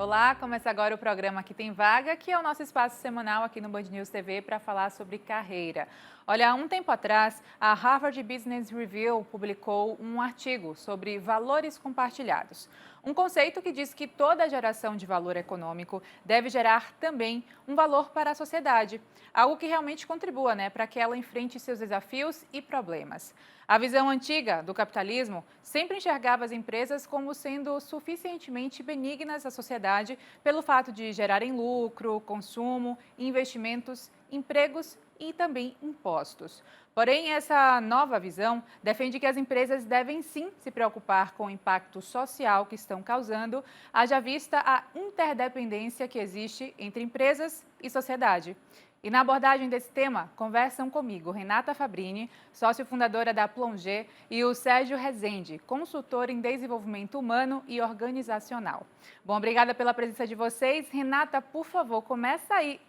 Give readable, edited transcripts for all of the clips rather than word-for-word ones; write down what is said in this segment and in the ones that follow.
Olá, começa agora o programa Aqui Tem Vaga, que é o nosso espaço semanal aqui no Band News TV para falar sobre carreira. Olha, há um tempo atrás, a Harvard Business Review publicou um artigo sobre valores compartilhados. Um conceito que diz que toda geração de valor econômico deve gerar também um valor para a sociedade, algo que realmente contribua, para que ela enfrente seus desafios e problemas. A visão antiga do capitalismo sempre enxergava as empresas como sendo suficientemente benignas à sociedade pelo fato de gerarem lucro, consumo, investimentos, empregos e também impostos. Porém, essa nova visão defende que as empresas devem sim se preocupar com o impacto social que estão causando, haja vista a interdependência que existe entre empresas e sociedade. E na abordagem desse tema, conversam comigo Renata Fabrini, sócio fundadora da Plongé, e o Sérgio Rezende, consultor em desenvolvimento humano e organizacional. Bom, obrigada pela presença de vocês. Renata, por favor, começa aí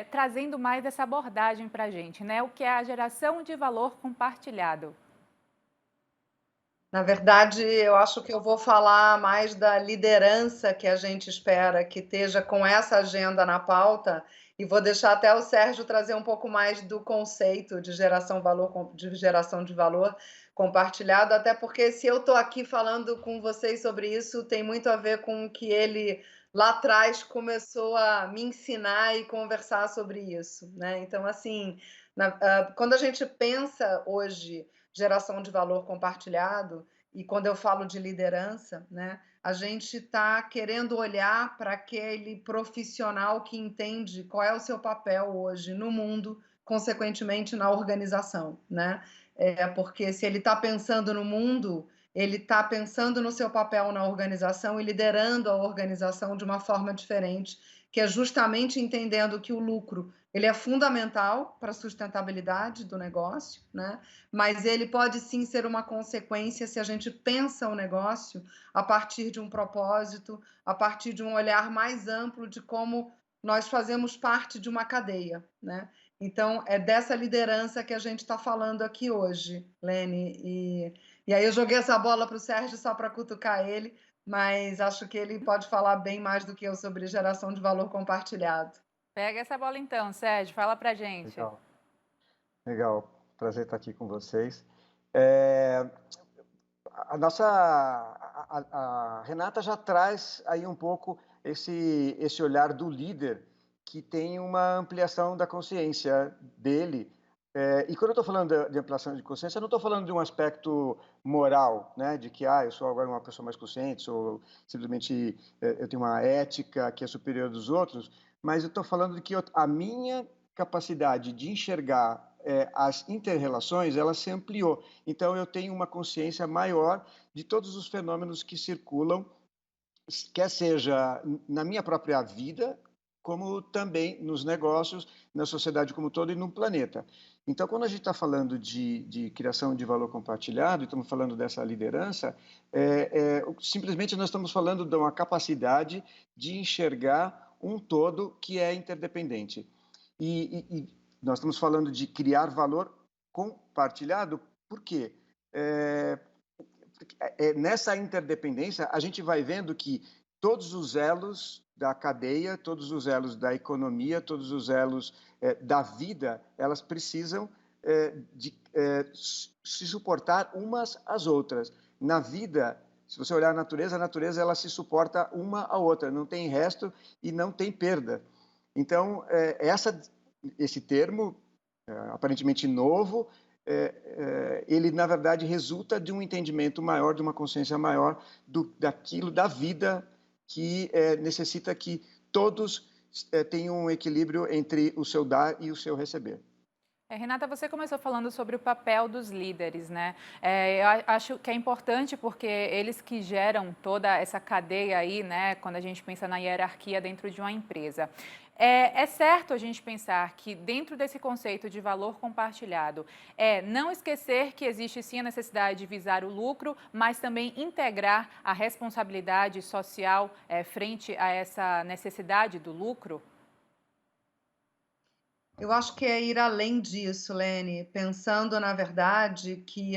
trazendo mais essa abordagem para a gente, o que é a geração de valor compartilhado. Na verdade, eu acho que eu vou falar mais da liderança que a gente espera que esteja com essa agenda na pauta e vou deixar até o Sérgio trazer um pouco mais do conceito de geração de valor compartilhado, até porque se eu estou aqui falando com vocês sobre isso, tem muito a ver com o que ele lá atrás começou a me ensinar e conversar sobre isso, né? Então, assim, quando a gente pensa hoje geração de valor compartilhado, e quando eu falo de liderança, né, a gente está querendo olhar para aquele profissional que entende qual é o seu papel hoje no mundo, consequentemente na organização, né? Porque se ele está pensando no mundo, ele está pensando no seu papel na organização e liderando a organização de uma forma diferente, que é justamente entendendo que o lucro ele é fundamental para a sustentabilidade do negócio, né? Mas ele pode sim ser uma consequência se a gente pensa o negócio a partir de um propósito, a partir de um olhar mais amplo de como nós fazemos parte de uma cadeia, né? Então, é dessa liderança que a gente está falando aqui hoje, Lene. E aí eu joguei essa bola para o Sérgio só para cutucar ele, mas acho que ele pode falar bem mais do que eu sobre geração de valor compartilhado. Pega essa bola então, Sérgio, fala pra gente. Legal, legal. Prazer estar aqui com vocês. É, a Renata já traz aí um pouco esse olhar do líder que tem uma ampliação da consciência dele. E quando eu estou falando de ampliação de consciência, eu não estou falando de um aspecto moral, né, de que eu sou agora uma pessoa mais consciente, sou simplesmente eu tenho uma ética que é superior dos outros, mas eu estou falando de que a minha capacidade de enxergar as interrelações, ela se ampliou. Então, eu tenho uma consciência maior de todos os fenômenos que circulam, quer seja na minha própria vida, como também nos negócios, na sociedade como um todo e no planeta. Então, quando a gente está falando de criação de valor compartilhado, estamos falando dessa liderança, simplesmente nós estamos falando de uma capacidade de enxergar um todo que é interdependente. E nós estamos falando de criar valor compartilhado, por quê? Nessa interdependência, a gente vai vendo que todos os elos da cadeia, todos os elos da economia, todos os elos da vida, elas precisam se suportar umas às outras. Na vida, se você olhar a natureza ela se suporta uma à outra, não tem resto e não tem perda. Então, esse termo, aparentemente novo, ele, na verdade, resulta de um entendimento maior, de uma consciência maior daquilo, da vida, que necessita que todos tenham um equilíbrio entre o seu dar e o seu receber. Renata, você começou falando sobre o papel dos líderes, né? Eu acho que é importante porque eles que geram toda essa cadeia aí, né? Quando a gente pensa na hierarquia dentro de uma empresa. É certo a gente pensar que dentro desse conceito de valor compartilhado, não esquecer que existe sim a necessidade de visar o lucro, mas também integrar a responsabilidade social frente a essa necessidade do lucro? Eu acho que é ir além disso, Lene, pensando, na verdade, que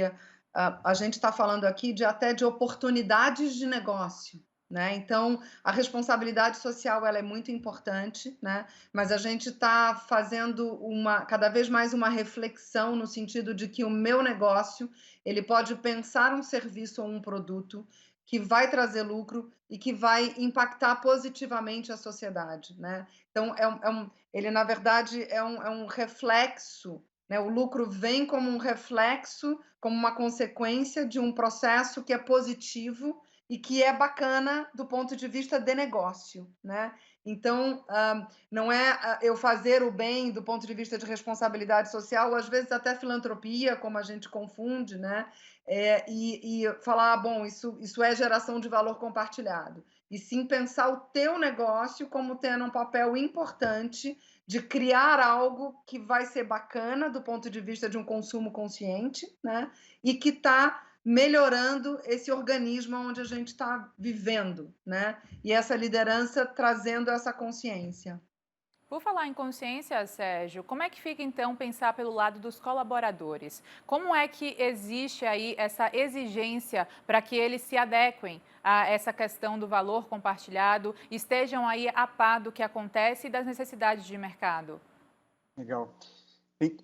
a gente está falando aqui até de oportunidades de negócio, né? Então, a responsabilidade social ela é muito importante, né? Mas a gente está fazendo cada vez mais uma reflexão no sentido de que o meu negócio ele pode pensar um serviço ou um produto que vai trazer lucro e que vai impactar positivamente a sociedade, né? Então, ele na verdade é um reflexo, né? O lucro vem como um reflexo, como uma consequência de um processo que é positivo e que é bacana do ponto de vista de negócio, né? Então, não é eu fazer o bem do ponto de vista de responsabilidade social, ou às vezes até filantropia, como a gente confunde, né? E falar, bom, isso é geração de valor compartilhado. E sim pensar o teu negócio como tendo um papel importante de criar algo que vai ser bacana do ponto de vista de um consumo consciente, né? E que está melhorando esse organismo onde a gente está vivendo, né? E essa liderança trazendo essa consciência. Por falar em consciência, Sérgio, como é que fica então pensar pelo lado dos colaboradores? Como é que existe aí essa exigência para que eles se adequem a essa questão do valor compartilhado, estejam aí a par do que acontece e das necessidades de mercado? Legal.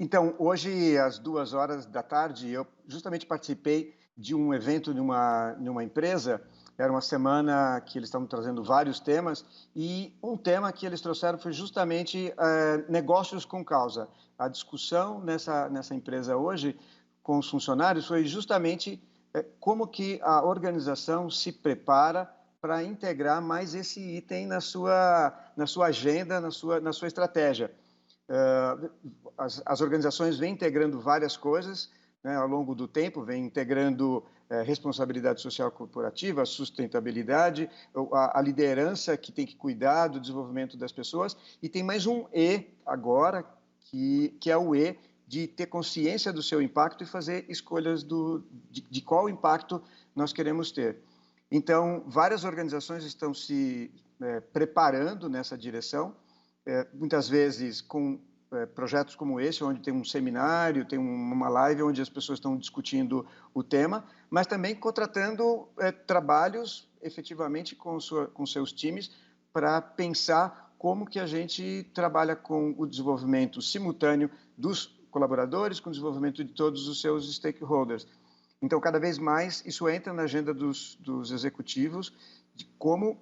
Então, hoje, às 14h, eu justamente participei de um evento numa empresa. Era uma semana que eles estavam trazendo vários temas e um tema que eles trouxeram foi justamente negócios com causa. A discussão nessa empresa hoje com os funcionários foi justamente como que a organização se prepara para integrar mais esse item na sua agenda, na sua estratégia. As organizações vêm integrando várias coisas, né, ao longo do tempo, vêm integrando responsabilidade social corporativa, sustentabilidade, a liderança que tem que cuidar do desenvolvimento das pessoas, e tem mais um E agora, que é o E de ter consciência do seu impacto e fazer escolhas de qual impacto nós queremos ter. Então, várias organizações estão se preparando nessa direção, muitas vezes com projetos como esse, onde tem um seminário, tem uma live onde as pessoas estão discutindo o tema, mas também contratando trabalhos efetivamente com seus times para pensar como que a gente trabalha com o desenvolvimento simultâneo dos colaboradores, com o desenvolvimento de todos os seus stakeholders. Então, cada vez mais, isso entra na agenda dos executivos, de como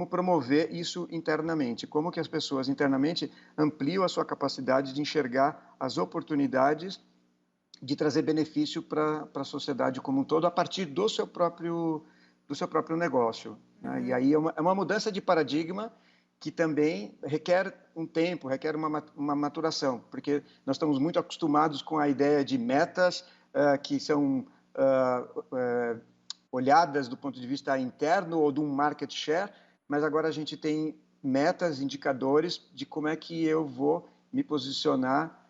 promover isso internamente, como que as pessoas internamente ampliam a sua capacidade de enxergar as oportunidades de trazer benefício para a sociedade como um todo a partir do seu próprio negócio. Né? E aí é uma mudança de paradigma que também requer um tempo, requer uma maturação, porque nós estamos muito acostumados com a ideia de metas que são olhadas do ponto de vista interno ou de um market share, mas agora a gente tem metas, indicadores de como é que eu vou me posicionar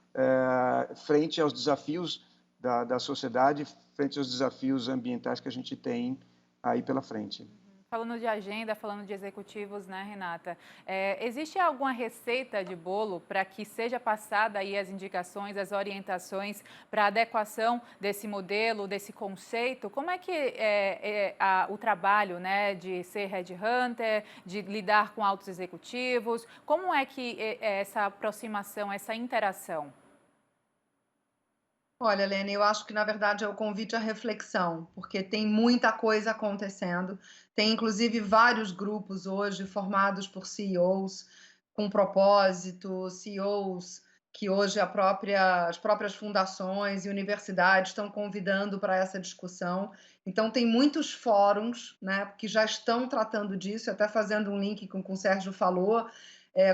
frente aos desafios da sociedade, frente aos desafios ambientais que a gente tem aí pela frente. Falando de agenda, falando de executivos, né, Renata? Existe alguma receita de bolo para que seja passada aí as indicações, as orientações para a adequação desse modelo, desse conceito? Como é que o trabalho, né, de ser headhunter, de lidar com altos executivos, como é que essa aproximação, essa interação? Olha, Lene, eu acho que na verdade é o convite à reflexão, porque tem muita coisa acontecendo. Tem inclusive vários grupos hoje formados por CEOs com propósito, CEOs que hoje as próprias fundações e universidades estão convidando para essa discussão. Então tem muitos fóruns, né, que já estão tratando disso, até fazendo um link com o que o Sérgio falou.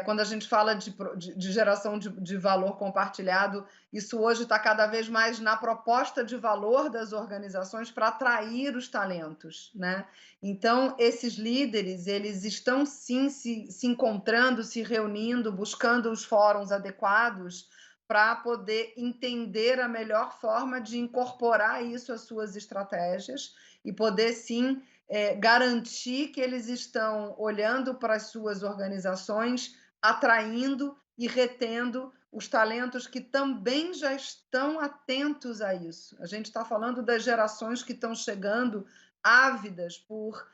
Quando a gente fala de geração de valor compartilhado, isso hoje está cada vez mais na proposta de valor das organizações para atrair os talentos, né? Então, esses líderes, eles estão sim se encontrando, se reunindo, buscando os fóruns adequados para poder entender a melhor forma de incorporar isso às suas estratégias e poder sim garantir que eles estão olhando para as suas organizações, atraindo e retendo os talentos que também já estão atentos a isso. A gente está falando das gerações que estão chegando ávidas por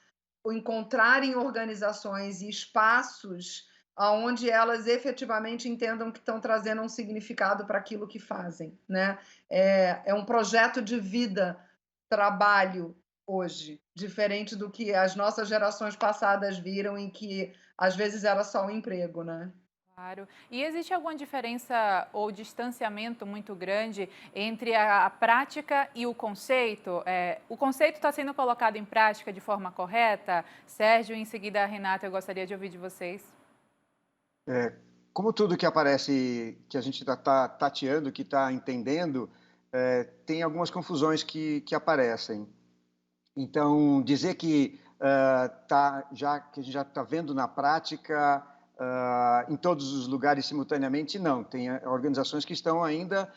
encontrarem organizações e espaços aonde elas efetivamente entendam que estão trazendo um significado para aquilo que fazem, né? É um projeto de vida, trabalho hoje, diferente do que as nossas gerações passadas viram, em que às vezes era só um emprego, né? Claro. E existe alguma diferença ou distanciamento muito grande entre a prática e o conceito? O conceito está sendo colocado em prática de forma correta? Sérgio, em seguida a Renata, eu gostaria de ouvir de vocês. Como tudo que aparece, que a gente está tateando, que está entendendo, tem algumas confusões que aparecem. Então, dizer que que a gente já está vendo na prática em todos os lugares simultaneamente, não. Tem organizações que estão ainda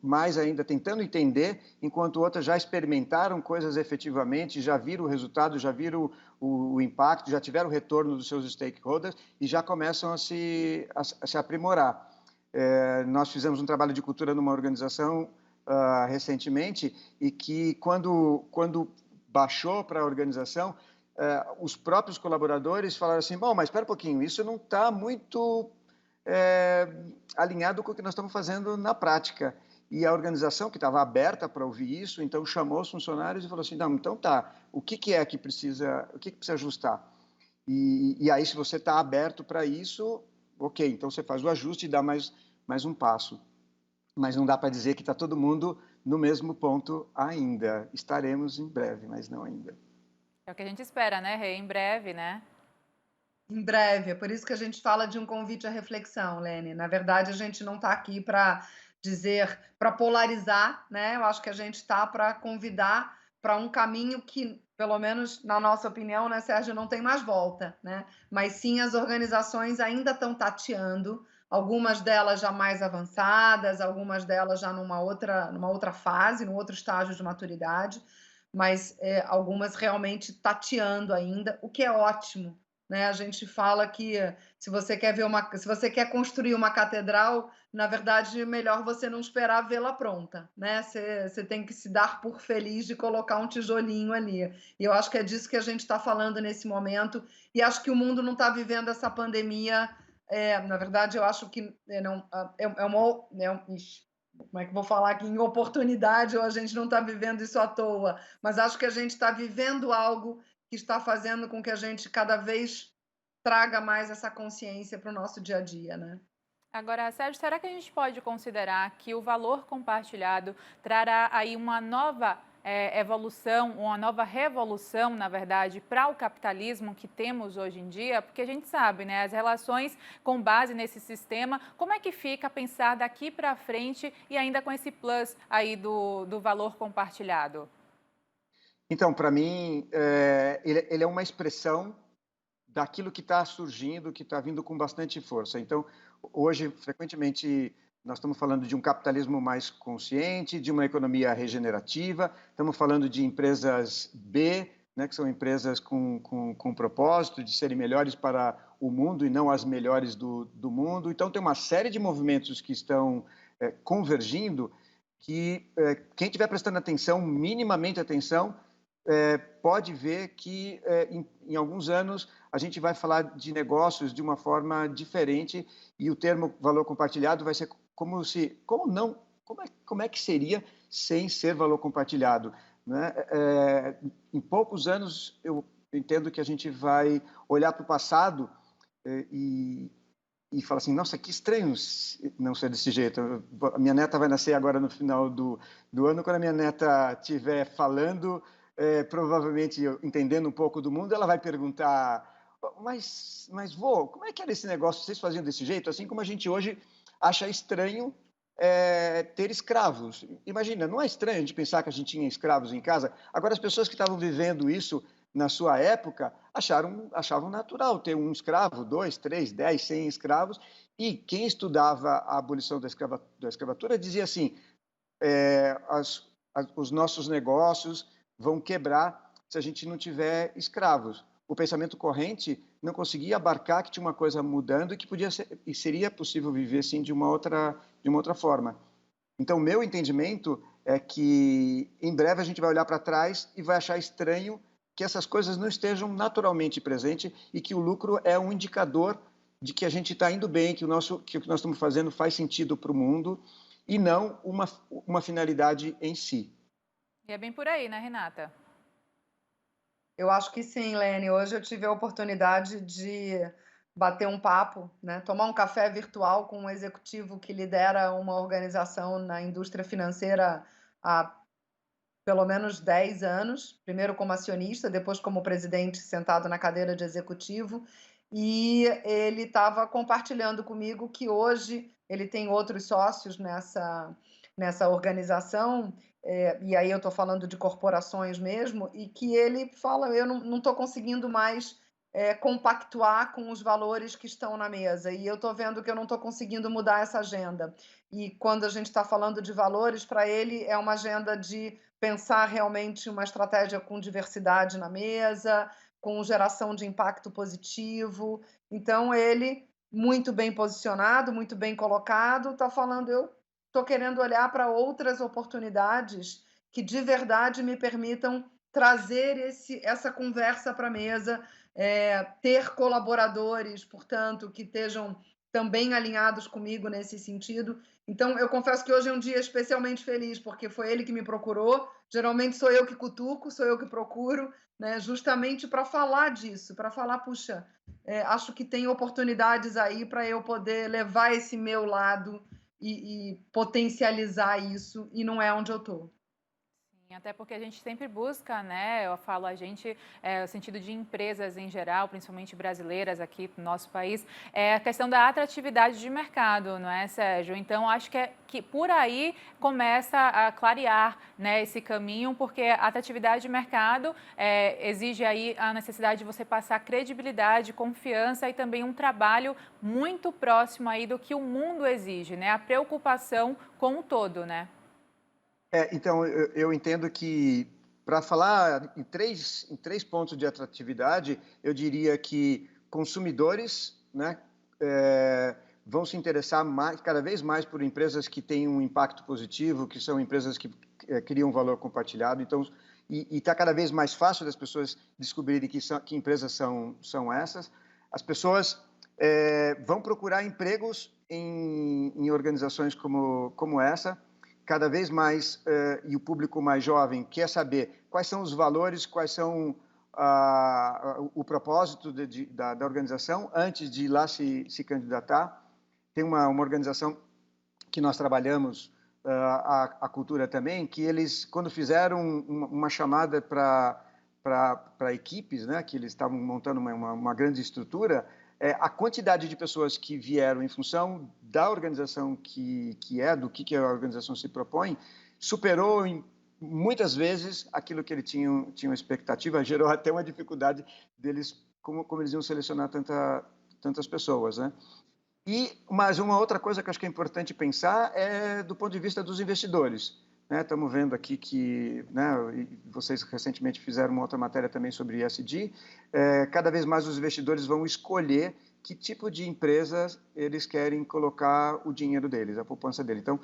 mais ainda tentando entender, enquanto outras já experimentaram coisas efetivamente, já viram o resultado, já viram o impacto, já tiveram o retorno dos seus stakeholders e já começam a se aprimorar. Nós fizemos um trabalho de cultura numa organização recentemente e que quando baixou para a organização, os próprios colaboradores falaram assim, bom, mas espera um pouquinho, isso não está muito alinhado com o que nós estamos fazendo na prática. E a organização que estava aberta para ouvir isso, então chamou os funcionários e falou assim, não, então tá, o que é que precisa, o que precisa ajustar? E aí, se você está aberto para isso, ok, então você faz o ajuste e dá mais um passo. Mas não dá para dizer que está todo mundo no mesmo ponto ainda. Estaremos em breve, mas não ainda. É o que a gente espera, né, Rê? Em breve, né? Em breve, é por isso que a gente fala de um convite à reflexão, Lene. Na verdade, a gente não está aqui para dizer, para polarizar, né? Eu acho que a gente está para convidar para um caminho que, pelo menos na nossa opinião, né, Sérgio, não tem mais volta, né? Mas sim, as organizações ainda estão tateando, algumas delas já mais avançadas, algumas delas já numa outra fase, num outro estágio de maturidade, mas algumas realmente tateando ainda, o que é ótimo, né? A gente fala que se você quer construir uma catedral, na verdade, melhor você não esperar vê-la pronta, né? Você tem que se dar por feliz de colocar um tijolinho ali. E eu acho que é disso que a gente está falando nesse momento. E acho que o mundo não está vivendo essa pandemia. Na verdade, eu acho que não como é que eu vou falar aqui, em oportunidade, ou a gente não está vivendo isso à toa, mas acho que a gente está vivendo algo que está fazendo com que a gente cada vez traga mais essa consciência para o nosso dia a dia, né? Agora, Sérgio, será que a gente pode considerar que o valor compartilhado trará aí uma nova evolução, uma nova revolução, na verdade, para o capitalismo que temos hoje em dia? Porque a gente sabe, né, as relações com base nesse sistema, como é que fica pensar daqui para frente e ainda com esse plus aí do valor compartilhado? Então, para mim, ele é uma expressão daquilo que está surgindo, que está vindo com bastante força. Então, hoje, frequentemente, nós estamos falando de um capitalismo mais consciente, de uma economia regenerativa, estamos falando de empresas B, né, que são empresas com propósito de serem melhores para o mundo e não as melhores do mundo. Então, tem uma série de movimentos que estão convergindo que quem estiver prestando atenção, minimamente atenção, pode ver que em alguns anos a gente vai falar de negócios de uma forma diferente e o termo valor compartilhado vai ser como é que seria sem ser valor compartilhado, né? Em poucos anos eu entendo que a gente vai olhar para o passado e falar assim, nossa, que estranho não ser desse jeito. A minha neta vai nascer agora no final do ano, quando a minha neta estiver falando, provavelmente entendendo um pouco do mundo, ela vai perguntar, mas vô, como é que era esse negócio? Vocês faziam desse jeito? Assim como a gente hoje acha estranho ter escravos. Imagina, não é estranho a gente pensar que a gente tinha escravos em casa? Agora, as pessoas que estavam vivendo isso na sua época achavam natural ter um escravo, 2, 3, 10, 100 escravos, e quem estudava a abolição da escravatura dizia assim, os nossos negócios vão quebrar se a gente não tiver escravos. O pensamento corrente não conseguia abarcar que tinha uma coisa mudando e que podia ser, e seria possível viver assim de uma outra forma. Então, meu entendimento é que em breve a gente vai olhar para trás e vai achar estranho que essas coisas não estejam naturalmente presentes e que o lucro é um indicador de que a gente está indo bem, que o que nós estamos fazendo faz sentido para o mundo e não uma finalidade em si. E é bem por aí, né, Renata? Eu acho que sim, Lene. Hoje eu tive a oportunidade de bater um papo, né, tomar um café virtual com um executivo que lidera uma organização na indústria financeira há pelo menos 10 anos, primeiro como acionista, depois como presidente sentado na cadeira de executivo, e ele estava compartilhando comigo que hoje ele tem outros sócios nessa organização, e aí eu estou falando de corporações mesmo, e que ele fala, eu não estou conseguindo mais compactuar com os valores que estão na mesa, e eu estou vendo que eu não estou conseguindo mudar essa agenda. E quando a gente está falando de valores, para ele é uma agenda de pensar realmente uma estratégia com diversidade na mesa, com geração de impacto positivo. Então, ele, muito bem posicionado, muito bem colocado, está falando: eu estou querendo olhar para outras oportunidades que de verdade me permitam trazer essa conversa para a mesa, ter colaboradores, portanto, que estejam também alinhados comigo nesse sentido. Então, eu confesso que hoje é um dia especialmente feliz, porque foi ele que me procurou. Geralmente sou eu que cutuco, sou eu que procuro, né, justamente para falar disso, para falar, puxa, acho que tem oportunidades aí para eu poder levar esse meu lado e potencializar isso, e não é onde eu estou. Até porque a gente sempre busca, né? Eu falo a gente, o sentido de empresas em geral, principalmente brasileiras aqui no nosso país, é a questão da atratividade de mercado, não é, Sérgio? Então, acho que por aí começa a clarear, né, esse caminho, porque a atratividade de mercado exige aí a necessidade de você passar credibilidade, confiança e também um trabalho muito próximo aí do que o mundo exige, né? A preocupação com o todo, né? Então, eu entendo que, para falar em três pontos de atratividade, eu diria que consumidores, né, vão se interessar cada vez mais por empresas que têm um impacto positivo, que são empresas que criam valor compartilhado. Então, e está cada vez mais fácil das pessoas descobrirem que empresas são essas. As pessoas vão procurar empregos em organizações como essa. Cada vez mais, e o público mais jovem quer saber quais são os valores, quais são o propósito da organização antes de ir lá se candidatar. Tem uma organização que nós trabalhamos, a cultura também, que eles, quando fizeram uma chamada para equipes, né, que eles estavam montando uma grande estrutura, a quantidade de pessoas que vieram em função da organização do que a organização se propõe, superou muitas vezes aquilo que eles tinham expectativa, gerou até uma dificuldade deles, como eles iam selecionar tantas pessoas, né? Mas uma outra coisa que eu acho que é importante pensar é do ponto de vista dos investidores. Né? Estamos vendo aqui que, né, vocês recentemente fizeram uma outra matéria também sobre ESG, cada vez mais os investidores vão escolher que tipo de empresas eles querem colocar o dinheiro deles, a poupança deles. Então,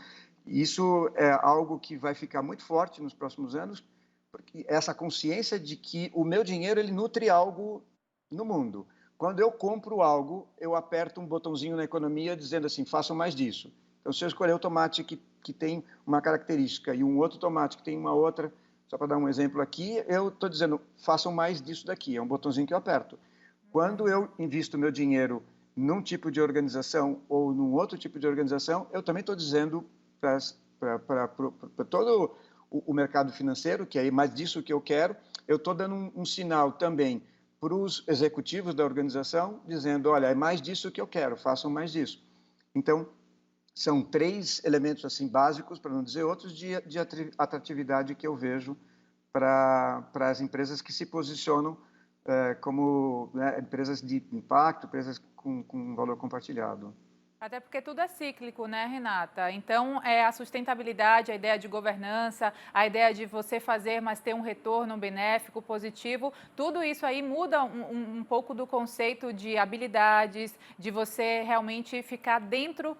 isso é algo que vai ficar muito forte nos próximos anos, porque essa consciência de que o meu dinheiro ele nutre algo no mundo. Quando eu compro algo, eu aperto um botãozinho na economia dizendo assim, façam mais disso. Então, se eu escolher o tomate que tem uma característica e um outro tomate que tem uma outra, só para dar um exemplo aqui, eu estou dizendo, façam mais disso daqui, é um botãozinho que eu aperto. Quando eu invisto meu dinheiro num tipo de organização ou num outro tipo de organização, eu também estou dizendo para todo o mercado financeiro, que é mais disso que eu quero, eu estou dando um sinal também para os executivos da organização, dizendo, olha, é mais disso que eu quero, façam mais disso. Então, são 3 elementos assim básicos, para não dizer outros, de atratividade que eu vejo para as empresas que se posicionam como, né, empresas de impacto, empresas com valor compartilhado. Até porque tudo é cíclico, né, Renata? Então, a sustentabilidade, a ideia de governança, a ideia de você fazer, mas ter um retorno benéfico, positivo, tudo isso aí muda um pouco do conceito de habilidades, de você realmente ficar dentro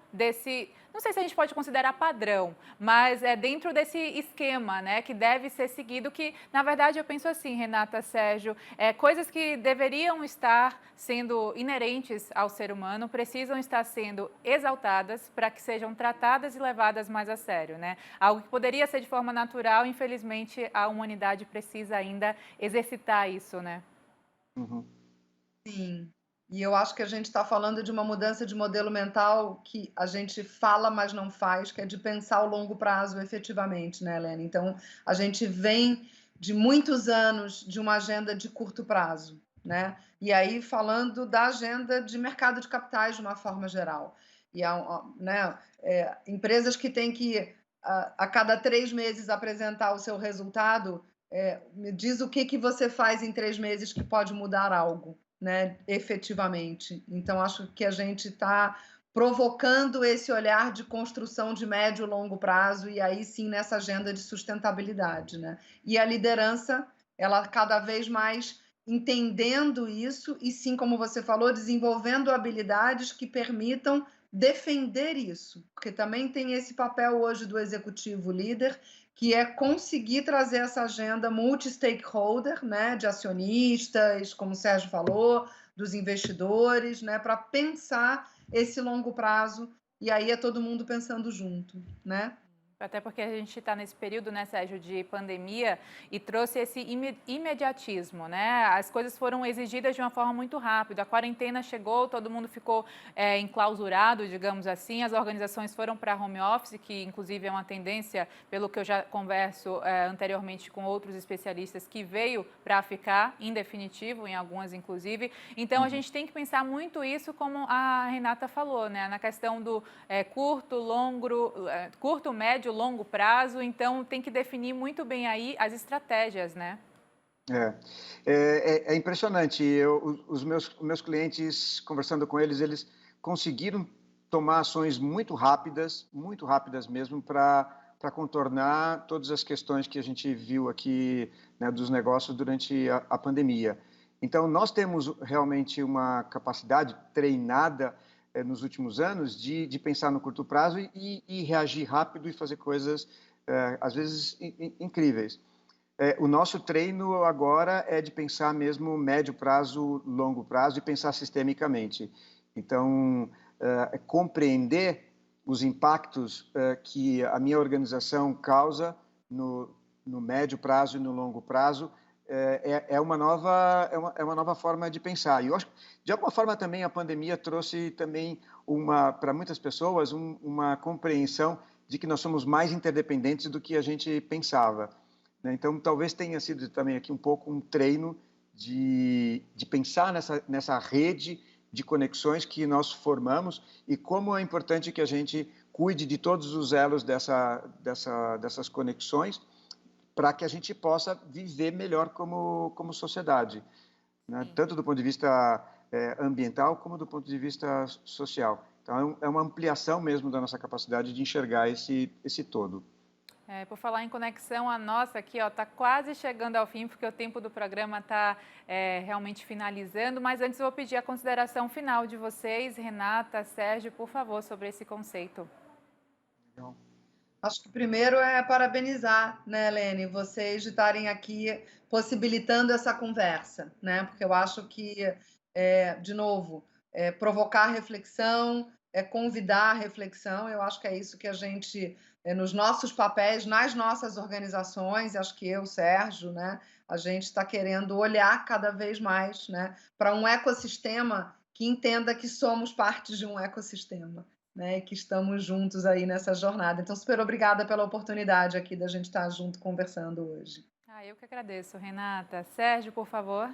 não sei se a gente pode considerar padrão, mas é dentro desse esquema, né, que deve ser seguido, que, na verdade, eu penso assim, Renata, Sérgio, coisas que deveriam estar sendo inerentes ao ser humano, precisam estar sendo exaltadas para que sejam tratadas e levadas mais a sério, né? Algo que poderia ser de forma natural, infelizmente, a humanidade precisa ainda exercitar isso, né? Uhum. Sim. E eu acho que a gente está falando de uma mudança de modelo mental que a gente fala, mas não faz, que é de pensar o longo prazo efetivamente, né, Helena? Então, a gente vem de muitos anos de uma agenda de curto prazo, né? E aí, falando da agenda de mercado de capitais de uma forma geral. E né, empresas que têm que, a cada 3 meses, apresentar o seu resultado, me diz o que você faz em 3 meses que pode mudar algo, né, efetivamente. Então, acho que a gente está provocando esse olhar de construção de médio e longo prazo, e aí sim nessa agenda de sustentabilidade, né? E a liderança, ela cada vez mais entendendo isso, e sim, como você falou, desenvolvendo habilidades que permitam defender isso, porque também tem esse papel hoje do executivo líder, que é conseguir trazer essa agenda multi-stakeholder, né, de acionistas, como o Sérgio falou, dos investidores, né, para pensar esse longo prazo, e aí é todo mundo pensando junto, né? Até porque a gente está nesse período, né, Sérgio, de pandemia e trouxe esse imediatismo, né? As coisas foram exigidas de uma forma muito rápida. A quarentena chegou, todo mundo ficou enclausurado, digamos assim. As organizações foram para home office, que inclusive é uma tendência, pelo que eu já converso anteriormente com outros especialistas, que veio para ficar em definitivo, em algumas inclusive. Então a gente tem que pensar muito isso, como a Renata falou, né? Na questão do curto, médio, longo prazo, então tem que definir muito bem aí as estratégias, né? É impressionante. Os meus clientes, conversando com eles, eles conseguiram tomar ações muito rápidas mesmo, para contornar todas as questões que a gente viu aqui, né, dos negócios durante a pandemia. Então, nós temos realmente uma capacidade treinada nos últimos anos de pensar no curto prazo e reagir rápido e fazer coisas, às vezes, incríveis. O nosso treino agora é de pensar mesmo médio prazo, longo prazo e pensar sistemicamente. Então, compreender os impactos que a minha organização causa no médio prazo e no longo prazo é uma nova forma de pensar. E eu acho que, de alguma forma, também a pandemia trouxe também para muitas pessoas uma compreensão de que nós somos mais interdependentes do que a gente pensava. Então, talvez tenha sido também aqui um pouco um treino de pensar nessa rede de conexões que nós formamos e como é importante que a gente cuide de todos os elos dessas conexões para que a gente possa viver melhor como sociedade, né? Tanto do ponto de vista ambiental como do ponto de vista social. Então, é uma ampliação mesmo da nossa capacidade de enxergar esse todo. Por falar em conexão, a nossa aqui está quase chegando ao fim, porque o tempo do programa está realmente finalizando. Mas antes eu vou pedir a consideração final de vocês, Renata, Sérgio, por favor, sobre esse conceito. Acho que primeiro é parabenizar, né, Helene, vocês de estarem aqui possibilitando essa conversa, né? Porque eu acho que, de novo, provocar reflexão, convidar a reflexão, eu acho que é isso que a gente, nos nossos papéis, nas nossas organizações, acho que eu, Sérgio, né, a gente está querendo olhar cada vez mais, né, para um ecossistema que entenda que somos parte de um ecossistema, né, e que estamos juntos aí nessa jornada. Então, super obrigada pela oportunidade aqui da gente estar junto conversando hoje. Eu que agradeço, Renata. Sérgio, por favor.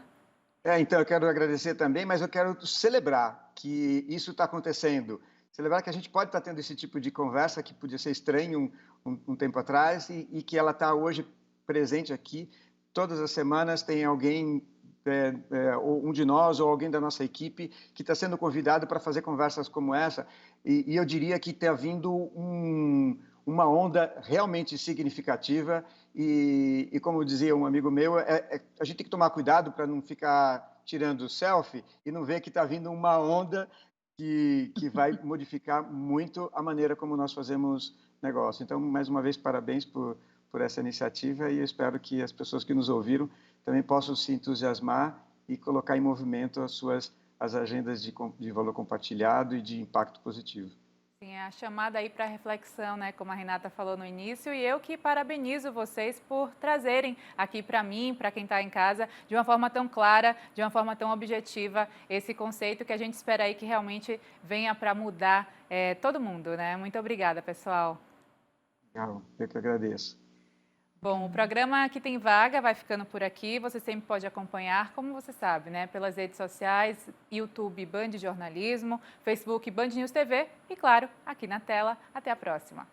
Então, eu quero agradecer também, mas eu quero celebrar que isso está acontecendo. Celebrar que a gente pode estar tendo esse tipo de conversa que podia ser estranho um tempo atrás e que ela está hoje presente aqui. Todas as semanas tem alguém, ou um de nós ou alguém da nossa equipe que está sendo convidado para fazer conversas como essa. E eu diria que está vindo uma onda realmente significativa e como dizia um amigo meu, a gente tem que tomar cuidado para não ficar tirando selfie e não ver que está vindo uma onda que vai modificar muito a maneira como nós fazemos negócio. Então, mais uma vez, parabéns por essa iniciativa e eu espero que as pessoas que nos ouviram também possam se entusiasmar e colocar em movimento as agendas de valor compartilhado e de impacto positivo. Sim, a chamada aí para reflexão, né, como a Renata falou no início, e eu que parabenizo vocês por trazerem aqui para mim, para quem está em casa, de uma forma tão clara, de uma forma tão objetiva, esse conceito que a gente espera aí que realmente venha para mudar todo mundo, né? Muito obrigada, pessoal. Legal, eu que agradeço. Bom, o programa Aqui Tem Vaga vai ficando por aqui. Você sempre pode acompanhar, como você sabe, né? Pelas redes sociais, YouTube Band Jornalismo, Facebook Band News TV e, claro, aqui na tela. Até a próxima.